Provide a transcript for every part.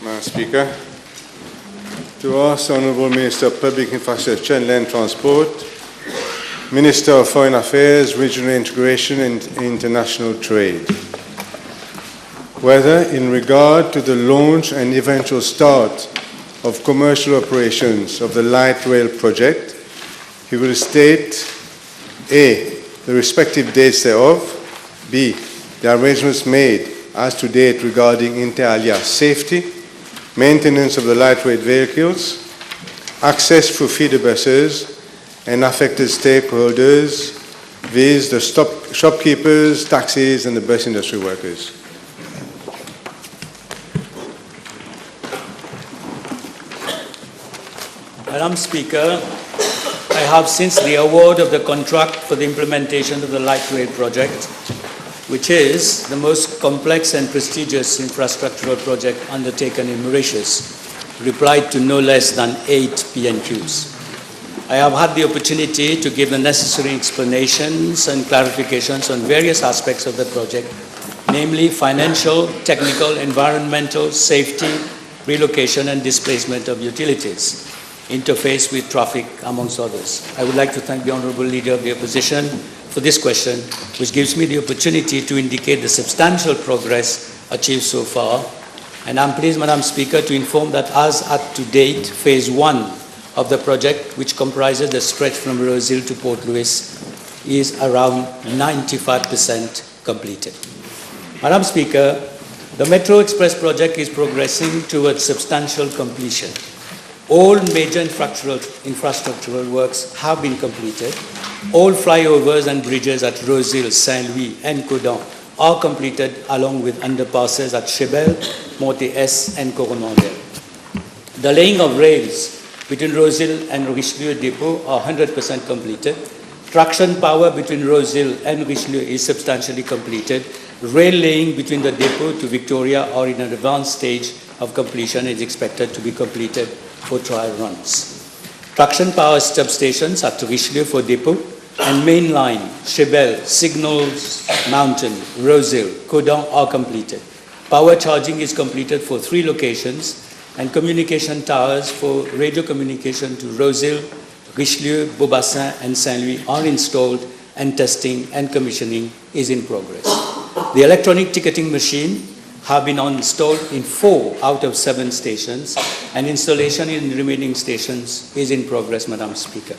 Madam Speaker, to ask Honourable Minister of Public Infrastructure and Land Transport, Minister of Foreign Affairs, Regional Integration and International Trade, whether in regard to the launch and eventual start of commercial operations of the light rail project, he will state A, the respective dates thereof, B, the arrangements made as to date regarding inter alia safety, maintenance of the light rail vehicles, access through feeder buses, and affected stakeholders, viz. The shopkeepers, taxis, and the bus industry workers. Madam Speaker, I have, since the award of the contract for the implementation of the light rail project, which is the most complex and prestigious infrastructural project undertaken in Mauritius, replied to no less than 8 PNQs. I have had the opportunity to give the necessary explanations and clarifications on various aspects of the project, namely financial, technical, environmental, safety, relocation and displacement of utilities, interface with traffic, amongst others. I would like to thank the Honourable Leader of the Opposition for this question, which gives me the opportunity to indicate the substantial progress achieved so far. And I'm pleased, Madam Speaker, to inform that as at to date, Phase 1 of the project, which comprises the stretch from Rosehill to Port Louis, is around 95% completed. Madam Speaker, the Metro Express project is progressing towards substantial completion. All major infrastructural works have been completed. All flyovers and bridges at Rosehill, Saint-Louis and Codan are completed, along with underpasses at Chebel, Monte-S and Coromandel. The laying of rails between Rosehill and Richelieu Depot are 100% completed. Traction power between Rosehill and Richelieu is substantially completed. Rail laying between the depot to Victoria are in an advanced stage of completion and is expected to be completed for trial runs. Traction power substations at Richelieu for depot and main line, Chebel, Signals, Mountain, Rosehill, Codan are completed. Power charging is completed for 3 locations, and communication towers for radio communication to Rosehill, Richelieu, Beaubassin and Saint-Louis are installed, and testing and commissioning is in progress. The electronic ticketing machine have been installed in 4 out of 7 stations, and installation in the remaining stations is in progress, Madam Speaker.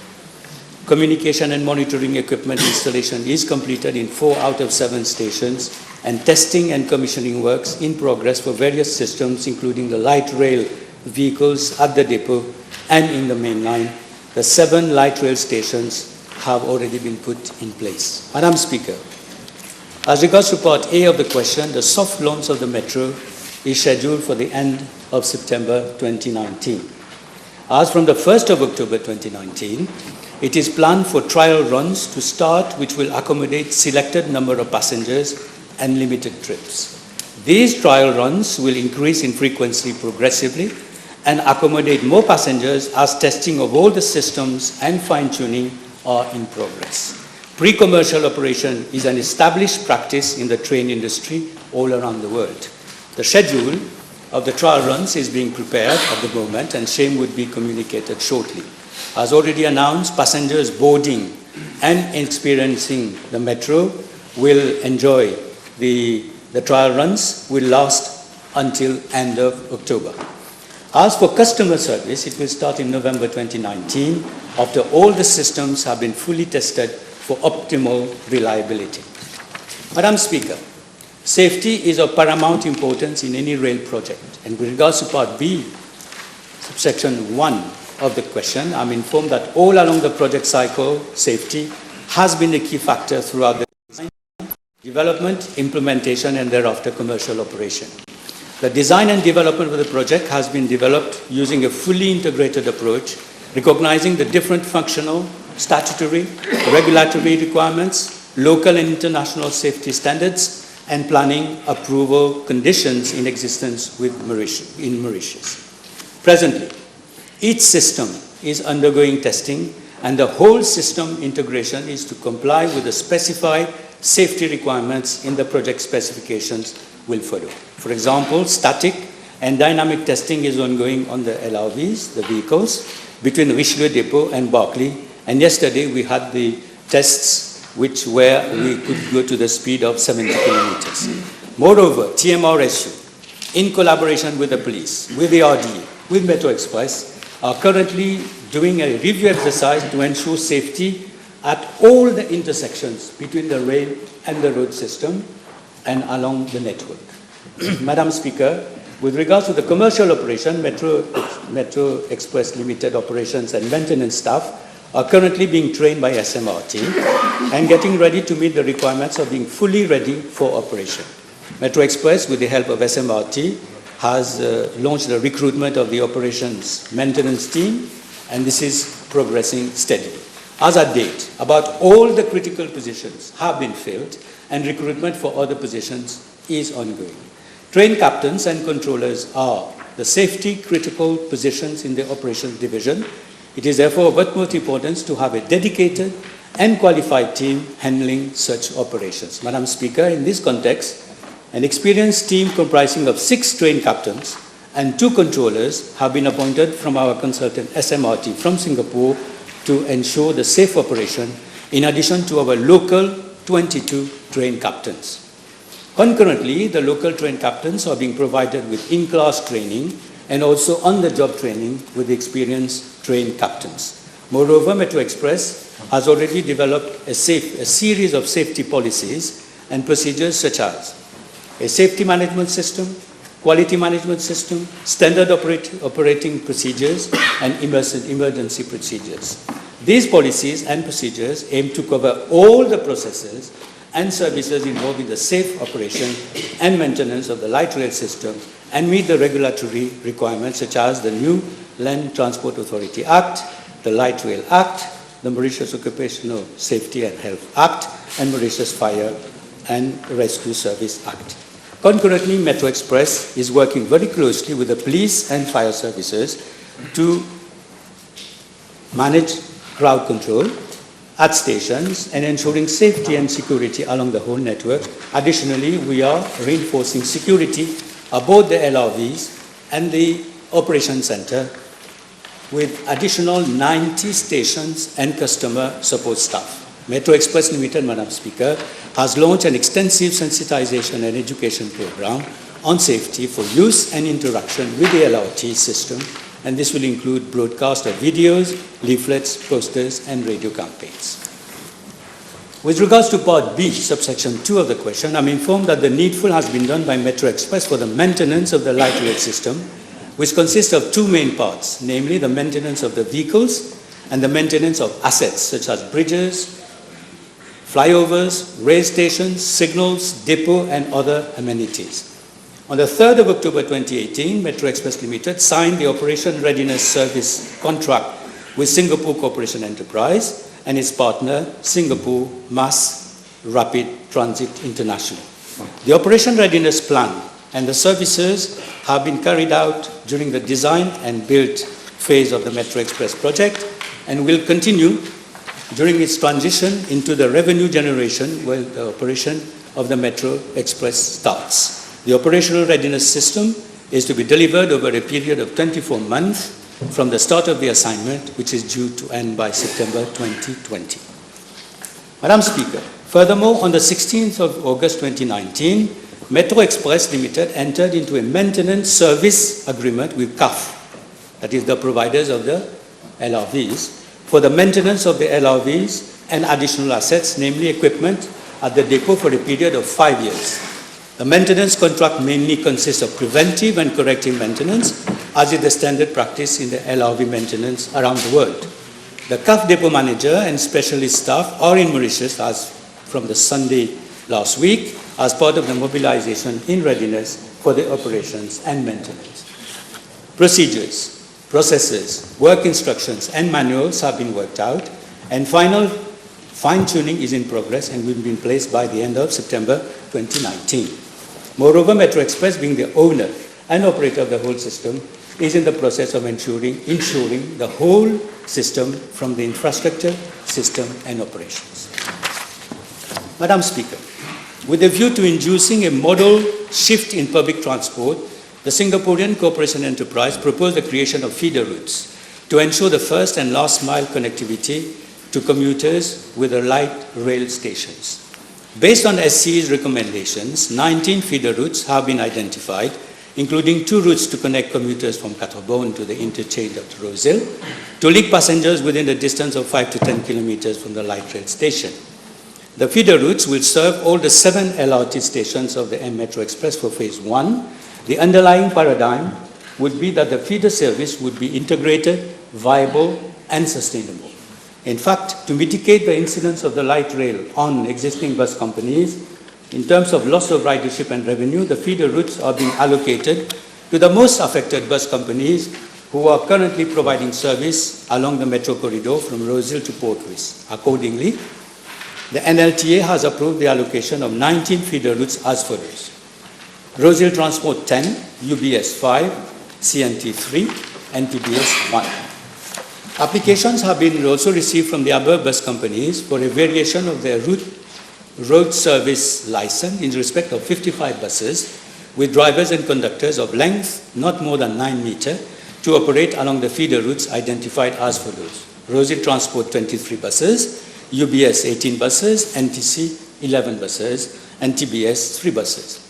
Communication and monitoring equipment installation is completed in 4 out of 7 stations, and testing and commissioning works in progress for various systems, including the light rail vehicles at the depot and in the main line. The 7 light rail stations have already been put in place. Madam Speaker, as regards to Part A of the question, the soft launch of the Metro is scheduled for the end of September 2019. As from the 1st of October 2019, it is planned for trial runs to start, which will accommodate selected number of passengers and limited trips. These trial runs will increase in frequency progressively and accommodate more passengers as testing of all the systems and fine-tuning are in progress. Pre-commercial operation is an established practice in the train industry all around the world. The schedule of the trial runs is being prepared at the moment, and same would be communicated shortly. As already announced, passengers boarding and experiencing the Metro will enjoy the trial runs will last until end of October. As for customer service, it will start in November 2019 after all the systems have been fully tested for optimal reliability. Madam Speaker, safety is of paramount importance in any rail project. And with regards to Part B, subsection 1 of the question, I'm informed that all along the project cycle, safety has been a key factor throughout the design, development, implementation, and thereafter commercial operation. The design and development of the project has been developed using a fully integrated approach, recognizing the different functional, statutory, regulatory requirements, local and international safety standards, and planning approval conditions in existence in Mauritius. Presently, each system is undergoing testing, and the whole system integration is to comply with the specified safety requirements in the project specifications will follow. For example, static and dynamic testing is ongoing on the LRVs, the vehicles, between Richelieu Depot and Berkeley. And yesterday we had the tests where we could go to the speed of 70 kilometers. Moreover, TMRSU, in collaboration with the police, with the RDA, with Metro Express, are currently doing a review exercise to ensure safety at all the intersections between the rail and the road system and along the network. Madam Speaker, with regards to the commercial operation, Metro Express Limited operations and maintenance staff are currently being trained by SMRT and getting ready to meet the requirements of being fully ready for operation. Metro Express, with the help of SMRT, has launched the recruitment of the operations maintenance team, and this is progressing steadily. As at date, about all the critical positions have been filled, and recruitment for other positions is ongoing. Train captains and controllers are the safety critical positions in the operations division. It is therefore of utmost importance to have a dedicated and qualified team handling such operations. Madam Speaker, in this context, an experienced team comprising of 6 train captains and 2 controllers have been appointed from our consultant SMRT from Singapore to ensure the safe operation, in addition to our local 22 train captains. Concurrently, the local train captains are being provided with in-class training and also on-the-job training with experienced train captains. Moreover, Metro Express has already developed a series of safety policies and procedures such as a safety management system, quality management system, standard operating procedures, and emergency procedures. These policies and procedures aim to cover all the processes and services involved in the safe operation and maintenance of the light rail system and meet the regulatory requirements such as the new Land Transport Authority Act, the Light Rail Act, the Mauritius Occupational Safety and Health Act, and Mauritius Fire and Rescue Service Act. Concurrently, Metro Express is working very closely with the police and fire services to manage crowd control at stations and ensuring safety and security along the whole network. Additionally, we are reinforcing security aboard the LRVs and the Operations Center with additional 90 stations and customer support staff. Metro Express Limited, Madam Speaker, has launched an extensive sensitization and education program on safety for use and interaction with the LRT system, and this will include broadcast of videos, leaflets, posters, and radio campaigns. With regards to Part B, subsection 2 of the question, I'm informed that the needful has been done by Metro Express for the maintenance of the light rail system, which consists of 2 main parts, namely the maintenance of the vehicles and the maintenance of assets such as bridges, flyovers, rail stations, signals, depot, and other amenities. On the 3rd of October 2018, Metro Express Limited signed the Operation Readiness Service contract with Singapore Corporation Enterprise and its partner, Singapore Mass Rapid Transit International. The Operation Readiness Plan and the services have been carried out during the design and build phase of the Metro Express project and will continue during its transition into the revenue generation when the operation of the Metro Express starts. The operational readiness system is to be delivered over a period of 24 months from the start of the assignment, which is due to end by September 2020. Madam Speaker, furthermore, on the 16th of August 2019, Metro Express Limited entered into a maintenance service agreement with CAF, that is the providers of the LRVs, for the maintenance of the LRVs and additional assets, namely equipment, at the depot for a period of 5 years. The maintenance contract mainly consists of preventive and corrective maintenance, as is the standard practice in the LRV maintenance around the world. The CAF depot manager and specialist staff are in Mauritius as from the Sunday last week as part of the mobilization in readiness for the operations and maintenance. Procedures, processes, work instructions, and manuals have been worked out, and final fine-tuning is in progress and will be in place by the end of September 2019. Moreover, Metro Express, being the owner and operator of the whole system, is in the process of ensuring the whole system from the infrastructure, system, and operations. Madam Speaker, with a view to inducing a modal shift in public transport, the Singaporean Corporation Enterprise proposed the creation of feeder routes to ensure the first and last mile connectivity to commuters with the light rail stations. Based on SCE's recommendations, 19 feeder routes have been identified, including 2 routes to connect commuters from Catterbone to the interchange of Rosehill, to link passengers within a distance of 5 to 10 kilometers from the light rail station. The feeder routes will serve all the 7 LRT stations of the M Metro Express for Phase 1. The underlying paradigm would be that the feeder service would be integrated, viable, and sustainable. In fact, to mitigate the incidence of the light rail on existing bus companies, in terms of loss of ridership and revenue, the feeder routes are being allocated to the most affected bus companies who are currently providing service along the metro corridor from Rosehill to Portwis. Accordingly, the NLTA has approved the allocation of 19 feeder routes as follows: Rosehill Transport 10, UBS 5, CNT 3, and TBS 1. Applications have been also received from the above bus companies for a variation of their road service license in respect of 55 buses with drivers and conductors of length not more than 9 meters to operate along the feeder routes identified as follows: Rosehill Transport 23 buses, UBS 18 buses, NTC 11 buses, and TBS 3 buses.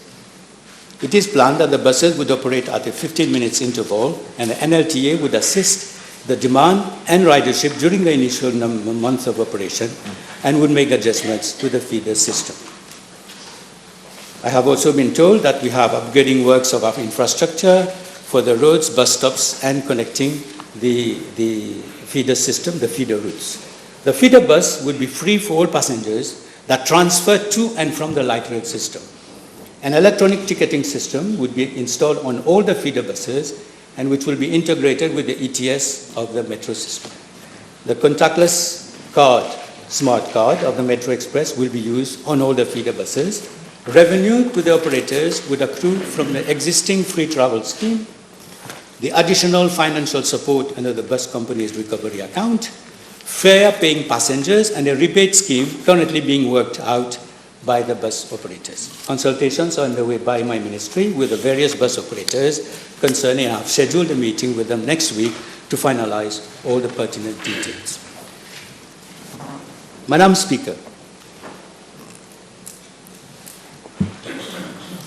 It is planned that the buses would operate at a 15 minutes interval, and the NLTA would assist the demand and ridership during the initial months of operation and would make adjustments to the feeder system. I have also been told that we have upgrading works of our infrastructure for the roads, bus stops, and connecting the feeder system, the feeder routes. The feeder bus would be free for all passengers that transfer to and from the light rail system. An electronic ticketing system would be installed on all the feeder buses and which will be integrated with the ETS of the metro system. The contactless card, smart card of the Metro Express will be used on all the feeder buses. Revenue to the operators would accrue from the existing free travel scheme, the additional financial support under the bus company's recovery account, fare paying passengers, and a rebate scheme currently being worked out by the bus operators. Consultations are underway by my ministry with the various bus operators concerning. I have scheduled a meeting with them next week to finalize all the pertinent details. Madam Speaker,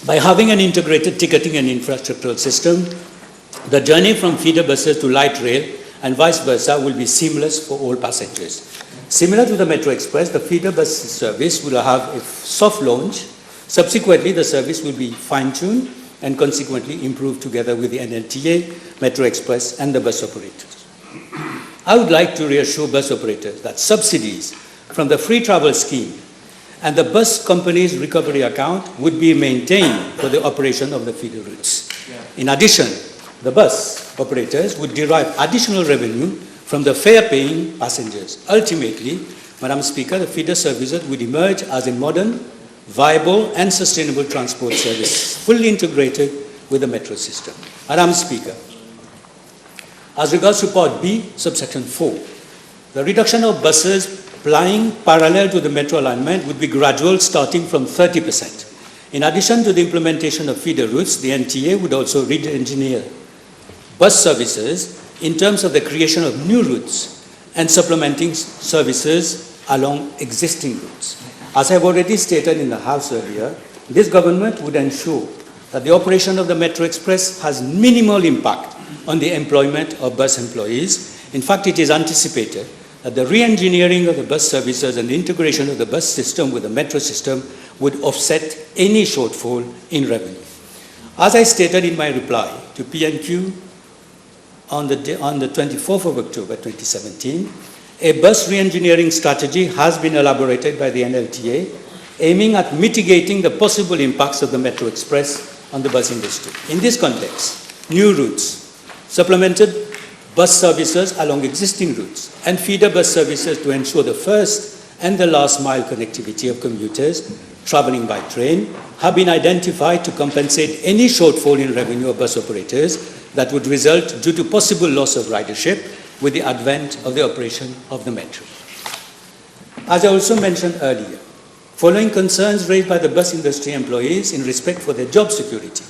by having an integrated ticketing and infrastructural system, the journey from feeder buses to light rail and vice versa will be seamless for all passengers. Similar to the Metro Express, the feeder bus service will have a soft launch. Subsequently, the service will be fine-tuned and consequently improved together with the NLTA, Metro Express, and the bus operators. I would like to reassure bus operators that subsidies from the free travel scheme and the bus company's recovery account would be maintained for the operation of the feeder routes. In addition, the bus operators would derive additional revenue from the fare-paying passengers. Ultimately, Madam Speaker, the feeder services would emerge as a modern, viable and sustainable transport service, fully integrated with the metro system. Madam Speaker, as regards to Part B, subsection 4, the reduction of buses plying parallel to the metro alignment would be gradual, starting from 30%. In addition to the implementation of feeder routes, the NTA would also re-engineer bus services in terms of the creation of new routes and supplementing services along existing routes. As I have already stated in the House earlier, this government would ensure that the operation of the Metro Express has minimal impact on the employment of bus employees. In fact, it is anticipated that the re-engineering of the bus services and the integration of the bus system with the metro system would offset any shortfall in revenue. As I stated in my reply to PNQ on the 24th of October 2017, a bus re-engineering strategy has been elaborated by the NLTA, aiming at mitigating the possible impacts of the Metro Express on the bus industry. In this context, new routes, supplemented bus services along existing routes, and feeder bus services to ensure the first and the last mile connectivity of commuters traveling by train have been identified to compensate any shortfall in revenue of bus operators that would result due to possible loss of ridership with the advent of the operation of the metro. As I also mentioned earlier, following concerns raised by the bus industry employees in respect for their job security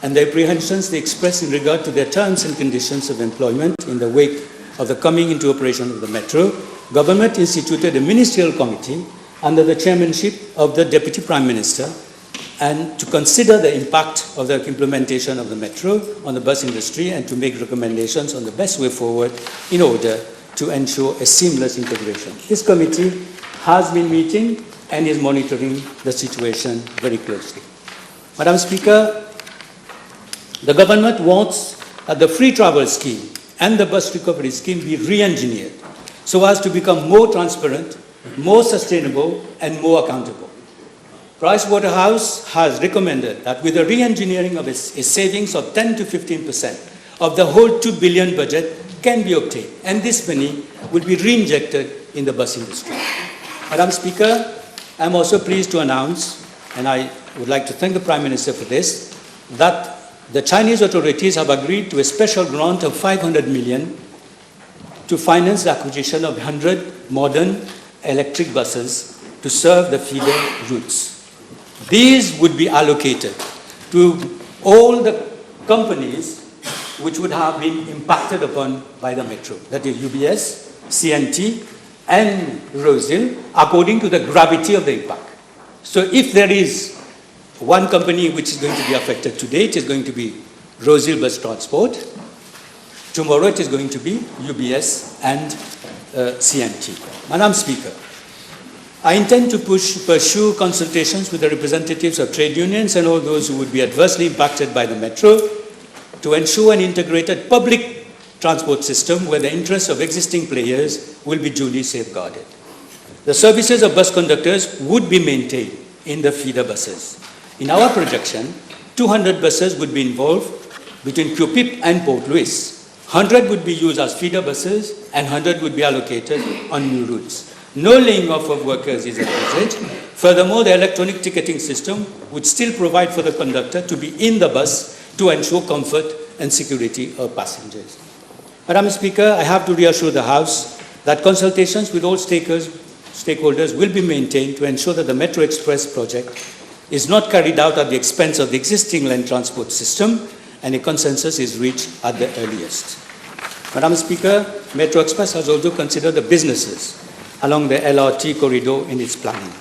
and the apprehensions they express in regard to their terms and conditions of employment in the wake of the coming into operation of the metro, government instituted a ministerial committee under the chairmanship of the Deputy Prime Minister and to consider the impact of the implementation of the metro on the bus industry and to make recommendations on the best way forward in order to ensure a seamless integration. This committee has been meeting and is monitoring the situation very closely. Madam Speaker, the government wants that the free travel scheme and the bus recovery scheme be re-engineered so as to become more transparent, more sustainable and more accountable. Pricewaterhouse has recommended that with a re-engineering of a savings of 10 to 15% of the whole 2 billion budget can be obtained, and this money will be re-injected in the bus industry. Madam Speaker, I am also pleased to announce, and I would like to thank the Prime Minister for this, that the Chinese authorities have agreed to a special grant of 500 million to finance the acquisition of 100 modern electric buses to serve the feeder routes. These would be allocated to all the companies which would have been impacted upon by the metro, that is UBS, CNT, and Rosehill, according to the gravity of the impact. So if there is one company which is going to be affected today, it is going to be Rosehill Bus Transport. Tomorrow it is going to be UBS and CNT. Madam Speaker, I intend to pursue consultations with the representatives of trade unions and all those who would be adversely impacted by the metro to ensure an integrated public transport system where the interests of existing players will be duly safeguarded. The services of bus conductors would be maintained in the feeder buses. In our projection, 200 buses would be involved between Cupip and Port Louis. 100 would be used as feeder buses and 100 would be allocated on new routes. No laying off of workers is envisaged. Furthermore, the electronic ticketing system would still provide for the conductor to be in the bus to ensure comfort and security of passengers. Madam Speaker, I have to reassure the House that consultations with all stakeholders will be maintained to ensure that the Metro Express project is not carried out at the expense of the existing land transport system and a consensus is reached at the earliest. Madam Speaker, Metro Express has also considered the businesses along the LRT corridor in its planning.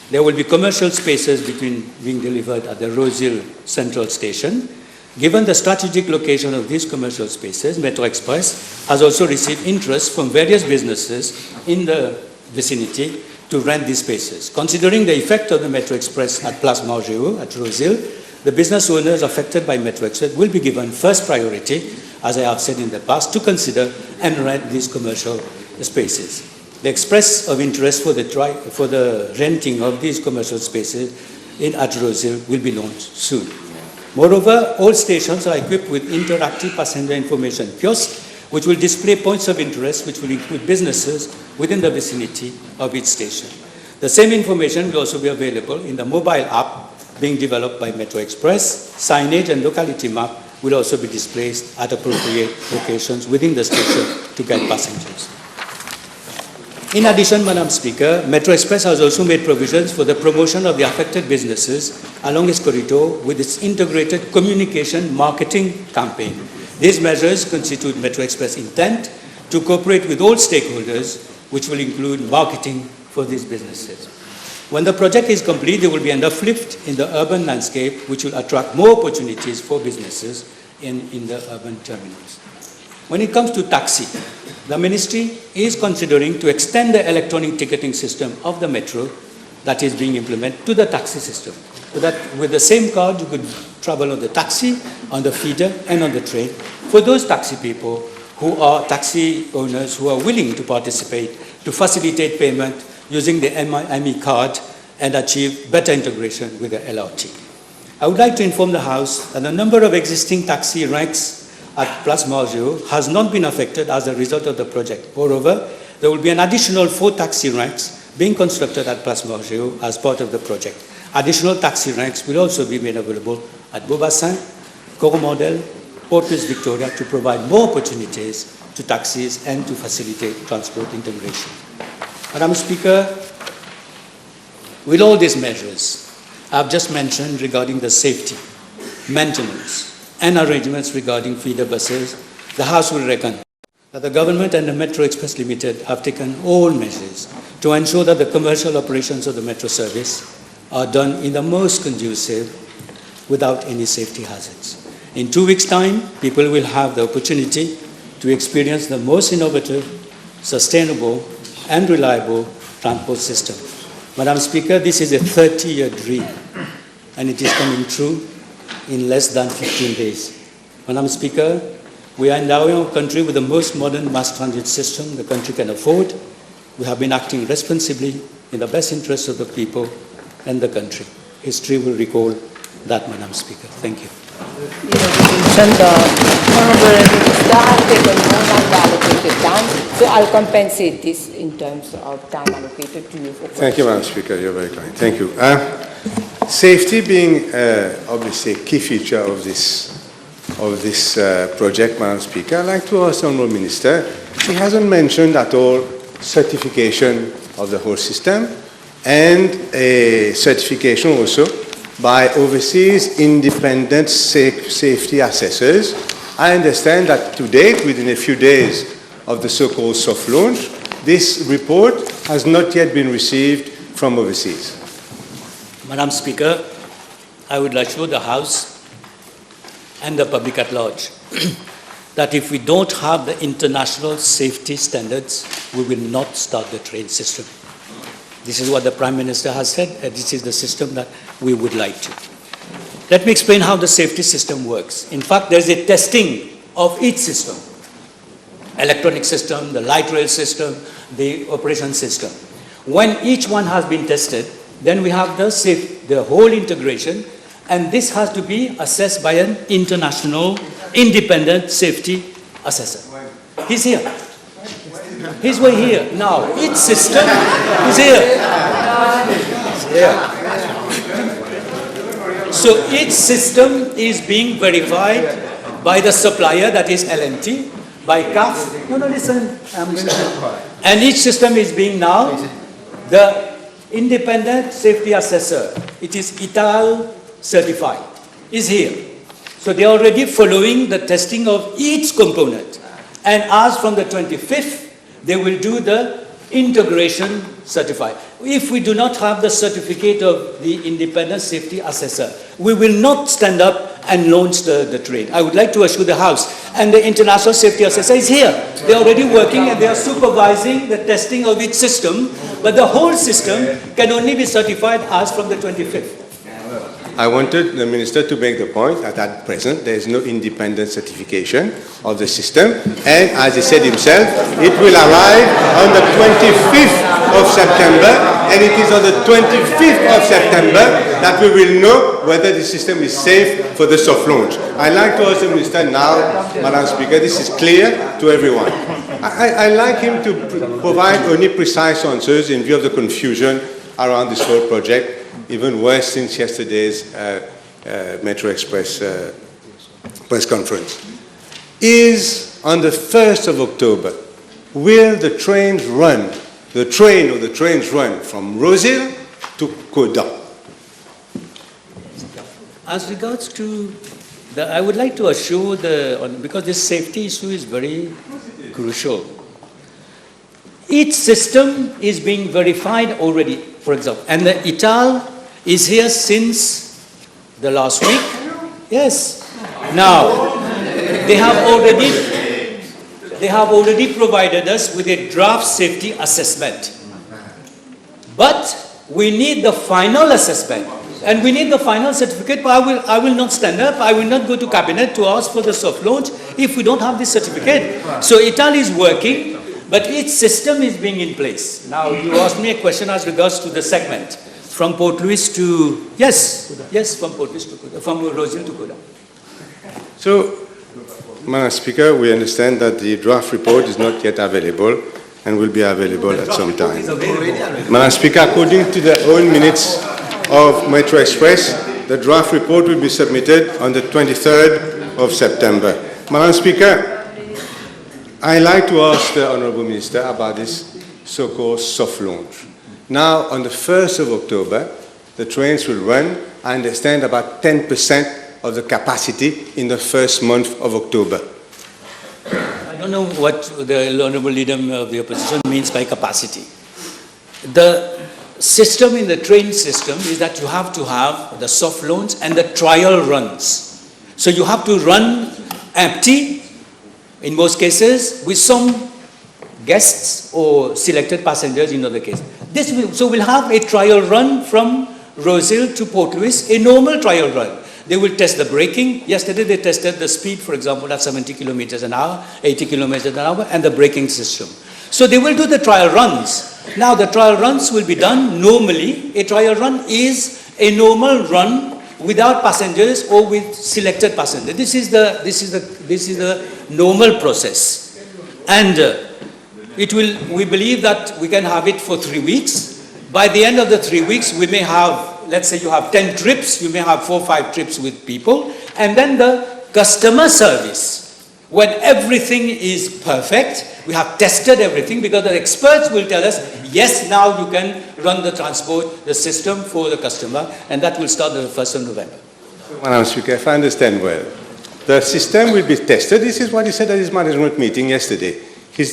There will be commercial spaces being delivered at the Rosehill Central Station. Given the strategic location of these commercial spaces, Metro Express has also received interest from various businesses in the vicinity to rent these spaces. Considering the effect of the Metro Express at Place Margéo at Rosehill, the business owners affected by Metro Express will be given first priority, as I have said in the past, to consider and rent these commercial spaces. The express of interest for the renting of these commercial spaces at Rosehill will be launched soon. Moreover, all stations are equipped with interactive passenger information kiosks, which will display points of interest, which will include businesses within the vicinity of each station. The same information will also be available in the mobile app being developed by Metro Express. Signage and locality map will also be displayed at appropriate locations within the station to guide passengers. In addition, Madam Speaker, Metro Express has also made provisions for the promotion of the affected businesses along its corridor with its integrated communication marketing campaign. These measures constitute Metro Express' intent to cooperate with all stakeholders, which will include marketing for these businesses. When the project is complete, there will be an uplift in the urban landscape, which will attract more opportunities for businesses in the urban terminals. When it comes to taxi, the Ministry is considering to extend the electronic ticketing system of the metro that is being implemented to the taxi system, so that with the same card you could travel on the taxi, on the feeder and on the train. For those taxi people who are taxi owners who are willing to participate to facilitate payment using the ME card and achieve better integration with the LRT. I would like to inform the House that the number of existing taxi ranks at Place Margéo has not been affected as a result of the project. Moreover, there will be an additional 4 taxi ranks being constructed at Place Margéo as part of the project. Additional taxi ranks will also be made available at Beaubassin, Coromandel, Port Louis Victoria to provide more opportunities to taxis and to facilitate transport integration. Madam Speaker, with all these measures I have just mentioned regarding the safety, maintenance, and arrangements regarding feeder buses, the House will reckon that the government and the Metro Express Limited have taken all measures to ensure that the commercial operations of the metro service are done in the most conducive without any safety hazards. In 2 weeks' time, people will have the opportunity to experience the most innovative, sustainable, and reliable transport system. Madam Speaker, this is a 30-year dream, and it is coming true in less than 15 days. Madam Speaker, we are endowing our country with the most modern mass transit system the country can afford. We have been acting responsibly in the best interest of the people and the country. History will recall that, Madam Speaker. Thank you. The Honourable Minister has taken more than the allocated time, so I'll compensate this in terms of time allocated to you. Thank you, Madam Speaker. You're very kind. Thank you. Safety being obviously a key feature of this project, Madam Speaker, I'd like to ask the Honourable Minister, she hasn't mentioned at all certification of the whole system and a certification also by overseas independent safety assessors. I understand that to date, within a few days of the so-called soft launch, this report has not yet been received from overseas. Madam Speaker, I would assure the House and the public at large that if we don't have the international safety standards, we will not start the train system. This is what the Prime Minister has said, and this is the system that we would like to. Let me explain how the safety system works. In fact, there's a testing of each system. Electronic system, the light rail system, the operation system. When each one has been tested, then we have the whole integration, and this has to be assessed by an international independent safety assessor. He's here. He's way here. Now, each system is here. He's here. So each system is being verified by the supplier, that is L&T, by CAF. No, listen. And each system is being now the independent safety assessor. It is ITAL certified. Is here. So they are already following the testing of each component. And as from the 25th, they will do the integration certified. If we do not have the certificate of the independent safety assessor, we will not stand up and launch the train. I would like to assure the House. And the international safety assessor is here. They are already working and they are supervising the testing of each system, but the whole system can only be certified as from the 25th. I wanted the Minister to make the point that at present there is no independent certification of the system, and as he said himself, it will arrive on the 25th of September, and it is on the 25th of September that we will know whether the system is safe for the soft launch. I'd like to ask the Minister now, Madam Speaker, this is clear to everyone. I'd like him to provide only precise answers in view of the confusion around this whole project, even worse since yesterday's Metro Express press conference. Is on the 1st of October, will the trains run, the trains run from Rosehill to Koda? As regards to I would like to assure because this safety issue is very crucial. Each system is being verified already, for example, and the ITAL is here since the last week. Yes. Now, they have already provided us with a draft safety assessment. But we need the final assessment, and we need the final certificate. But I will not stand up. I will not go to cabinet to ask for the soft launch if we don't have this certificate. So ITAL is working. But each system is being in place. Now, you asked me a question as regards to the segment from Port Louis to, yes, from Port Louis to Koda, from Rosehill to Koda. So, Madam Speaker, we understand that the draft report is not yet available and will be available at some time. Madam Speaker, according to the own minutes of Metro Express, the draft report will be submitted on the 23rd of September. Madam Speaker, I'd like to ask the Honourable Minister about this so-called soft launch. Now, on the 1st of October, the trains will run, I understand, about 10% of the capacity in the first month of October. I don't know what the Honourable Leader of the Opposition means by capacity. The system in the train system is that you have to have the soft launch and the trial runs. So you have to run empty, in most cases, with some guests or selected passengers in other cases. So we'll have a trial run from Rosehill to Port Louis, a normal trial run. They will test the braking. Yesterday they tested the speed, for example, at 70 kilometers an hour, 80 kilometers an hour, and the braking system. So they will do the trial runs. Now the trial runs will be done normally. A trial run is a normal run without passengers or with selected passengers. This is the normal process. And we believe that we can have it for 3 weeks. By the end of the 3 weeks, we may have, let's say you have 10 trips, you may have 4 or 5 trips with people, and then the customer service. When everything is perfect, we have tested everything because the experts will tell us, yes, now you can run the transport, the system for the customer, and that will start on the 1st of November. Madam Speaker, if I understand well, the system will be tested. This is what he said at his management meeting yesterday. The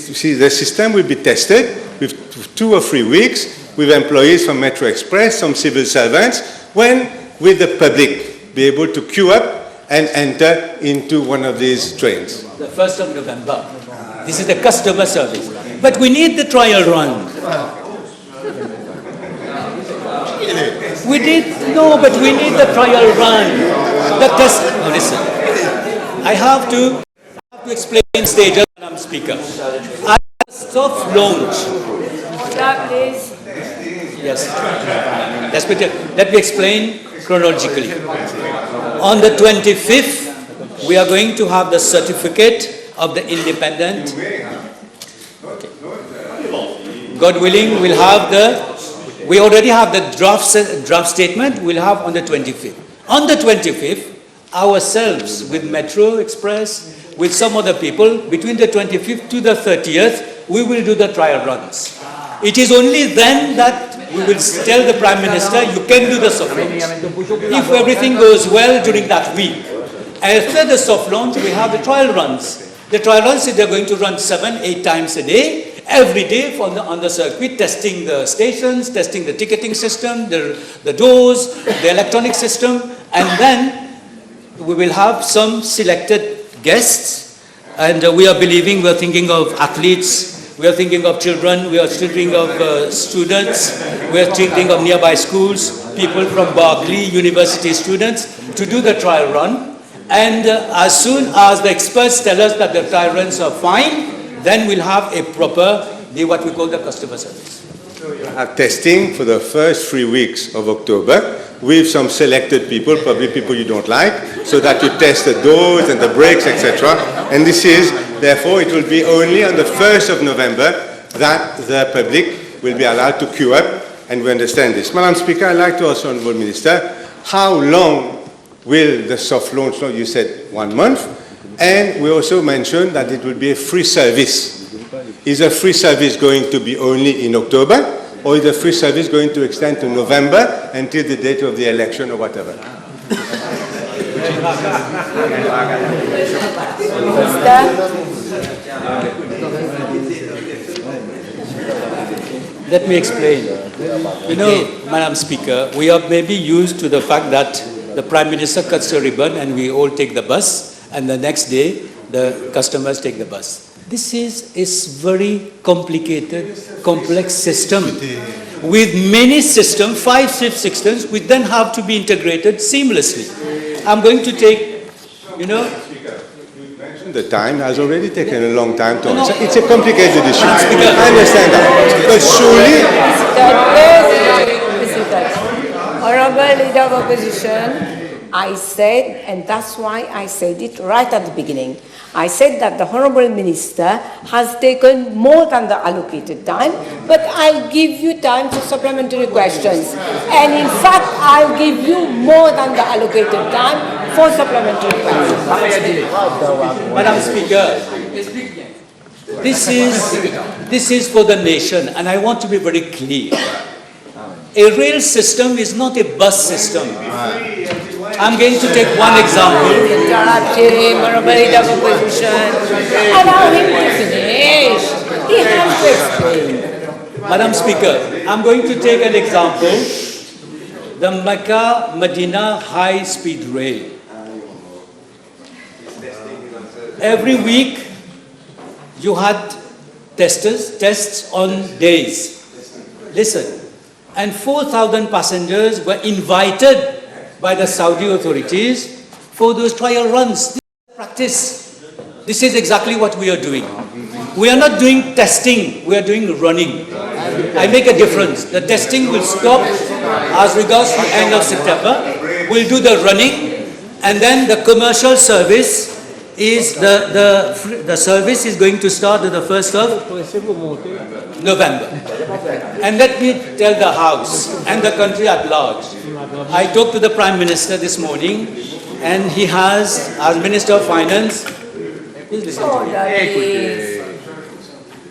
system will be tested with 2 or 3 weeks with employees from Metro Express, some civil servants, when will the public be able to queue up and enter into one of these trains? The 1st of November. This is the customer service. But we need the trial run. We need the trial run. The test. No, listen. I have to explain stages, Madam Speaker. At the soft launch. Please. Yes. Let me explain chronologically. On the 25th, we are going to have the certificate of the independent. Okay. God willing, we already have the draft statement, we'll have on the 25th. On the 25th, ourselves with Metro Express, with some other people, between the 25th to the 30th, we will do the trial runs. It is only then that we will tell the Prime Minister, you can do the soft launch. If everything goes well during that week. After the soft launch, we have the trial runs. The trial runs, they're going to run 7-8 times a day, every day on the circuit, testing the stations, testing the ticketing system, the doors, the electronic system, and then we will have some selected guests, and we're thinking of athletes, we are thinking of children, we are thinking of students, we are thinking of nearby schools, people from Berkeley, university students, to do the trial run. And as soon as the experts tell us that the trial runs are fine, then we'll have a proper, what we call the customer service. So you have testing for the first 3 weeks of October with some selected people, probably people you don't like, so that you test the doors and the brakes, etc. And this is, therefore, it will be only on the 1st of November that the public will be allowed to queue up, and we understand this. Madam Speaker, I'd like to ask the Honourable Minister, how long will the soft launch, you said 1 month, and we also mentioned that it will be a free service. Is a free service going to be only in October, or is the free service going to extend to November until the date of the election or whatever? Let me explain. Madam Speaker, we are maybe used to the fact that the Prime Minister cuts a ribbon and we all take the bus, and the next day the customers take the bus. This is a very complicated, complex system with many systems, 5-6 systems, which then have to be integrated seamlessly. I'm going to take, The time has already taken a long time to answer. It's a complicated issue. I understand that. But surely... Honourable Leader of Opposition, I said, and that's why I said it right at the beginning, I said that the Honourable Minister has taken more than the allocated time, but I'll give you time for supplementary questions. And in fact, I'll give you more than the allocated time for supplementary questions. Madam Speaker, this is for the nation, and I want to be very clear. A rail system is not a bus system. I'm going to take one example. Interrupt him, honorable leader of opposition. Allow him to finish. He has to explain. Madam Speaker, I'm going to take an example. The Mecca-Medina high-speed rail. Every week, you had tests on days. Listen, and 4,000 passengers were invited by the Saudi authorities for those trial runs. This is practice. This is exactly what we are doing. We are not doing testing, we are doing running. I make a difference. The testing will stop as regards the end of September. We'll do the running, and then the commercial service is the service is going to start on the 1st of November. And let me tell the House and the country at large. I talked to the Prime Minister this morning, and he has, as Minister of Finance, please listen to me.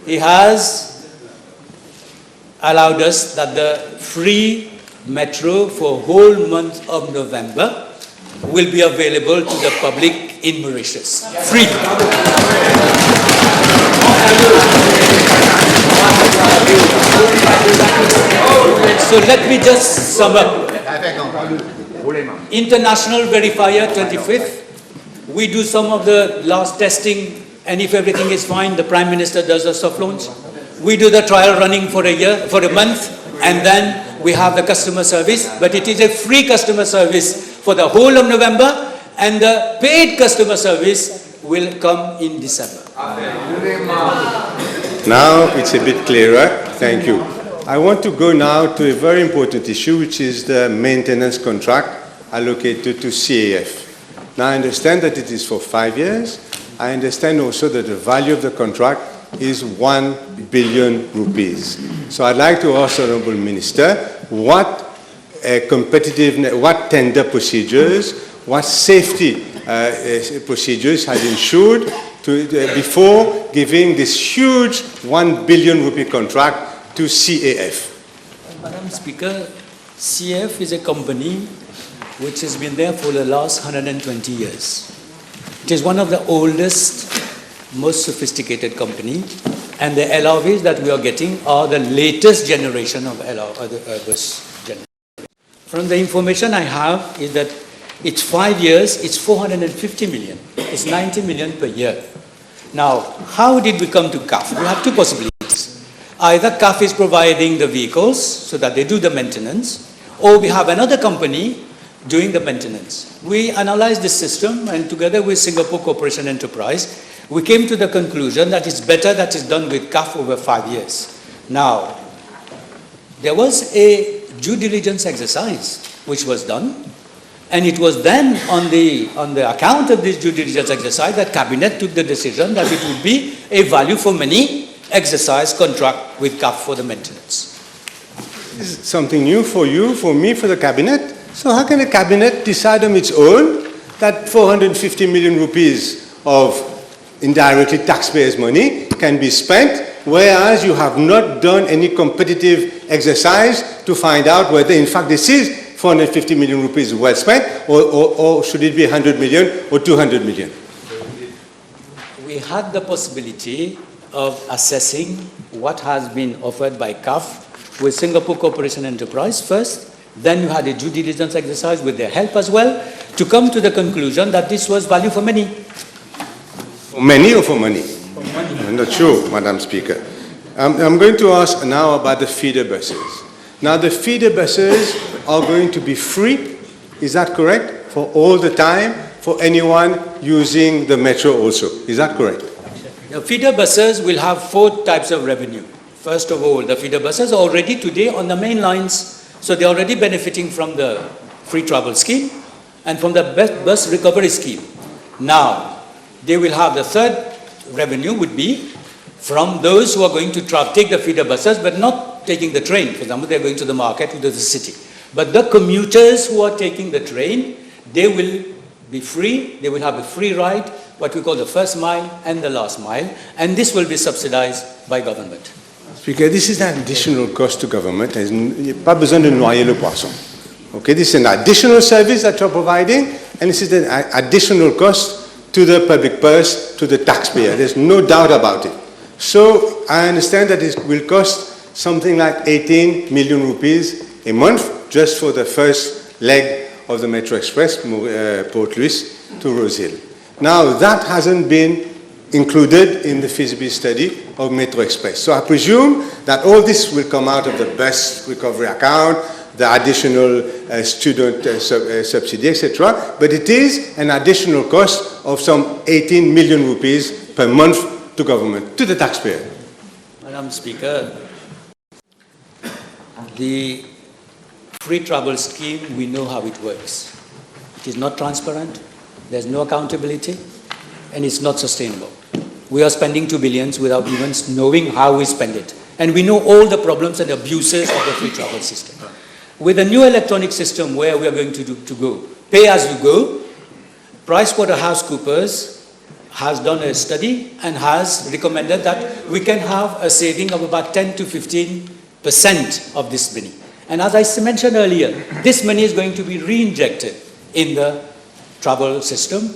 He has allowed us that the free metro for whole month of November will be available to the public in Mauritius. Free. So let me just sum up. International Verifier 25th. We do some of the last testing, and if everything is fine, the Prime Minister does a soft launch. We do the trial running for a month, and then we have the customer service, but it is a free customer service for the whole of November, and the paid customer service will come in December. Now it's a bit clearer. Thank you. I want to go now to a very important issue, which is the maintenance contract allocated to CAF. Now I understand that it is for 5 years. I understand also that the value of the contract is 1 billion rupees. So I'd like to ask the Honourable Minister what what tender procedures, what safety procedures has ensured before giving this huge 1 billion rupee contract to CAF. Madam Speaker, CAF is a company which has been there for the last 120 years. It is one of the oldest, most sophisticated company, and the LRVs that we are getting are the latest generation of Airbus generation. From the information I have is that it's 5 years, it's 450 million, it's 90 million per year. Now, how did we come to CAF? We have two possibilities. Either CAF is providing the vehicles so that they do the maintenance, or we have another company doing the maintenance. We analyzed this system, and together with Singapore Corporation Enterprise, we came to the conclusion that it's better that it's done with CAF over 5 years. Now, there was a due diligence exercise which was done, and it was then on the account of this due diligence exercise that Cabinet took the decision that it would be a value for money exercise contract with CAF for the maintenance. This is something new for you, for me, for the Cabinet. So how can the Cabinet decide on its own that 450 million rupees of indirectly taxpayers' money can be spent, whereas you have not done any competitive exercise to find out whether in fact this is 450 million rupees well spent, or should it be 100 million or 200 million? We had the possibility of assessing what has been offered by CAF with Singapore Corporation Enterprise first, then you had a due diligence exercise with their help as well, to come to the conclusion that this was value for money. For many or for money? For money. I'm not sure, Madam Speaker. I'm going to ask now about the feeder buses. Now the feeder buses are going to be free, is that correct? For all the time, for anyone using the metro also, is that correct? The feeder buses will have 4 types of revenue. First of all, the feeder buses are already today on the main lines, so they're already benefiting from the free travel scheme and from the bus recovery scheme. Now, they will have the third revenue would be from those who are going to take the feeder buses but not taking the train. For example, they're going to the market, to the city. But the commuters who are taking the train, they will be free, they will have a free ride, what we call the first mile and the last mile, and this will be subsidized by government. Speaker, this is an additional cost to government. Pas besoin de noyer le poisson. Okay, this is an additional service that you're providing, and this is an additional cost to the public purse, to the taxpayer. There's no doubt about it. So I understand that it will cost something like 18 million rupees a month just for the first leg of the Metro Express, Port Louis to Rose Hill. Now, that hasn't been included in the feasibility study of Metro Express. So I presume that all this will come out of the bus recovery account, the additional student subsidy, etc. But it is an additional cost of some 18 million rupees per month to government, to the taxpayer. Madam Speaker, the free travel scheme, we know how it works. It is not transparent, there's no accountability, and it's not sustainable. We are spending 2 billion without even knowing how we spend it. And we know all the problems and abuses of the free travel system. With a new electronic system where we are going to go, pay as you go, PricewaterhouseCoopers has done a study and has recommended that we can have a saving of about 10 to 15% of this money. And as I mentioned earlier, this money is going to be re-injected in the travel system,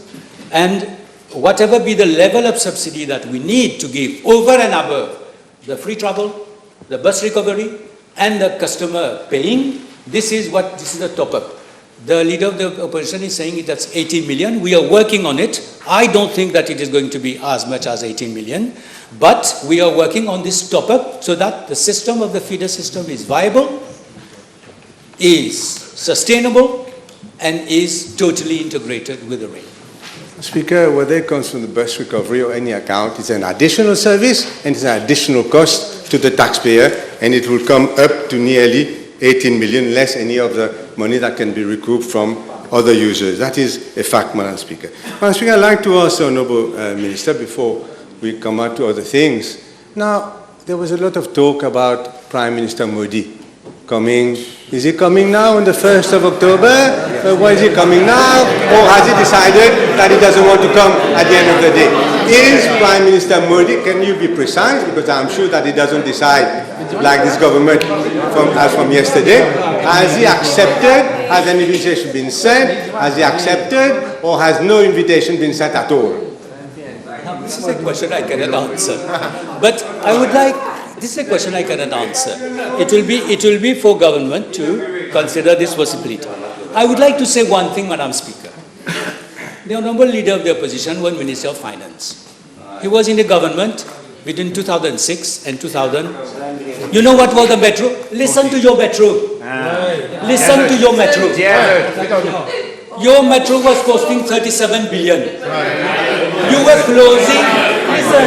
and whatever be the level of subsidy that we need to give over and above the free travel, the bus recovery, and the customer paying, this is the top-up. The leader of the opposition is saying that's 18 million. We are working on it. I don't think that it is going to be as much as 18 million, but we are working on this top-up so that the system of the feeder system is viable, is sustainable, and is totally integrated with the rail. Speaker, whether it comes from the bus recovery or any account, it's an additional service and it's an additional cost to the taxpayer, and it will come up to nearly 18 million, less any of the money that can be recouped from other users. That is a fact, Madam Speaker. Madam Speaker, I'd like to ask the Honourable Minister, before we come on to other things. Now, there was a lot of talk about Prime Minister Modi coming. Is he coming now on the 1st of October? Why is he coming now? Or has he decided that he doesn't want to come at the end of the day? Is Prime Minister Modi, can you be precise? Because I'm sure that he doesn't decide like this government as from yesterday. Has he accepted? Has an invitation been sent? Has he accepted? Or has no invitation been sent at all? This is a question I cannot answer. But I would like, this is a question I cannot answer. It will be for government to consider this possibility. I would like to say one thing, Madam Speaker. The Honourable Leader of the Opposition was Minister of Finance. He was in the government between 2006 and 2000. You know what was the metro? Listen to your metro. Listen to your metro. Your metro was costing 37 billion. You were closing. Listen.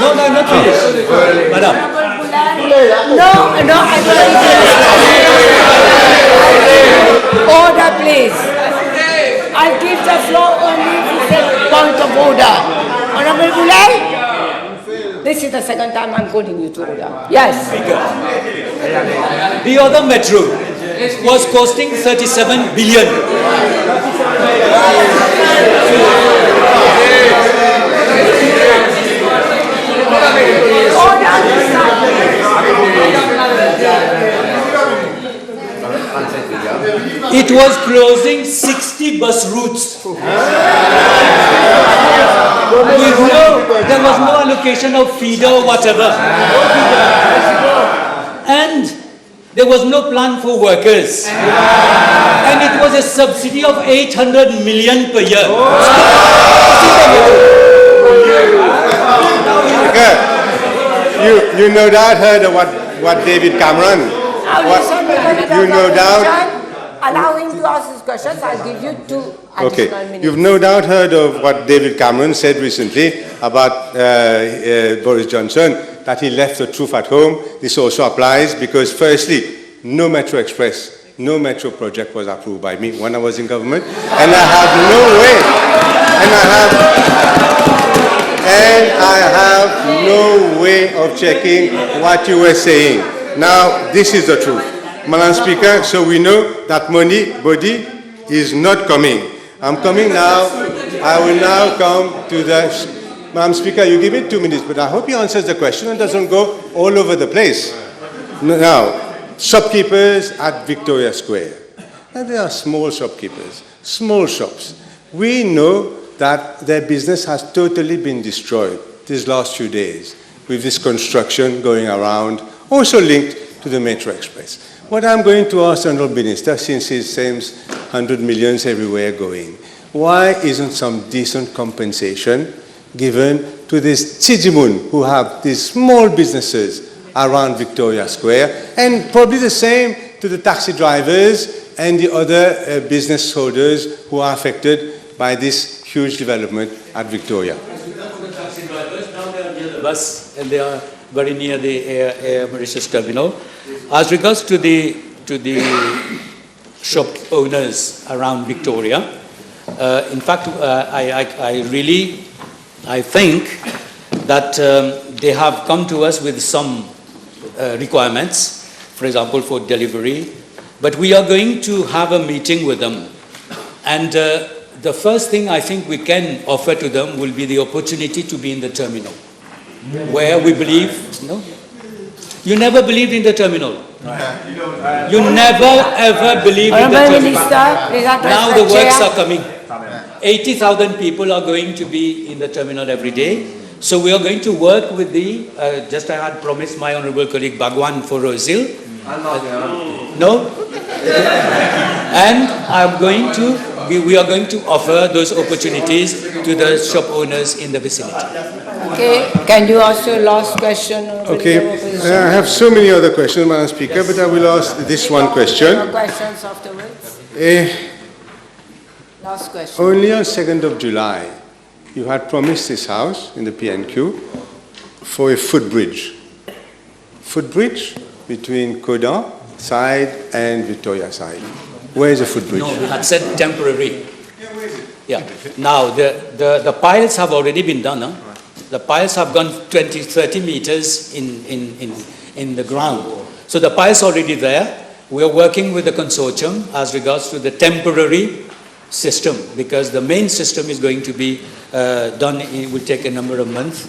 No, not finished. Madam. No, order, please. I'll give the floor only to the point of order. Honorable Bulai, this is the second time I'm calling you to order. Yes. The other metro was costing 37 billion. It was closing 60 bus routes. There was no allocation of feeder or whatever. And there was no plan for workers. And it was a subsidy of 800 million per year. You no doubt heard of what David Cameron, you no doubt... Allow him to ask his questions. I'll give you 2 additional minutes. You've no doubt heard of what David Cameron said recently about Boris Johnson, that he left the truth at home. This also applies because, firstly, no Metro Express, no Metro project was approved by me when I was in government, and I have no way, I have no way of checking what you were saying. Now, this is the truth. Madam Speaker, so we know that Modi is not coming. I'm coming now. I will now come to the Madam Speaker, you give it 2 minutes, but I hope he answers the question and doesn't go all over the place. Now, shopkeepers at Victoria Square. And they are small shopkeepers, small shops. We know that their business has totally been destroyed these last few days with this construction going around, also linked to the Metro Express. What I'm going to ask the Honourable Minister, since he seems 100 millions everywhere going, why isn't some decent compensation given to these Chijimun who have these small businesses around Victoria Square, and probably the same to the taxi drivers and the other business holders who are affected by this huge development at Victoria? The taxi drivers, now they are near the bus and they are very near the Air Mauritius terminal. As regards to the shop owners around Victoria, in fact, I think that they have come to us with some requirements, for example, for delivery. But we are going to have a meeting with them. And the first thing I think we can offer to them will be the opportunity to be in the terminal, where we believe, no? You never believed in the terminal. You never ever believed in the terminal. Now the works are coming. 80,000 people are going to be in the terminal every day. So we are going to work with the, just I had promised my honourable colleague Bhagwan for Rosil. No? And we are going to offer those opportunities to the shop owners in the vicinity. Okay, can you ask your last question? Okay, I have so many other questions, Madam Speaker, but I will ask this one question. More questions afterwards? Last question. Only on 2nd of July, you had promised this House in the PNQ for a footbridge. Footbridge between Kodan side and Victoria side. Where is the footbridge? No, we had said temporary. Yeah. Now, the piles have already been done. Huh? The piles have gone 20, 30 meters in the ground. So the piles already there. We are working with the consortium as regards to the temporary system, because the main system is going to be done, it will take a number of months.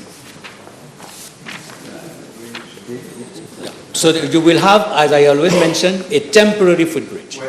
So you will have, as I always mention, a temporary footbridge.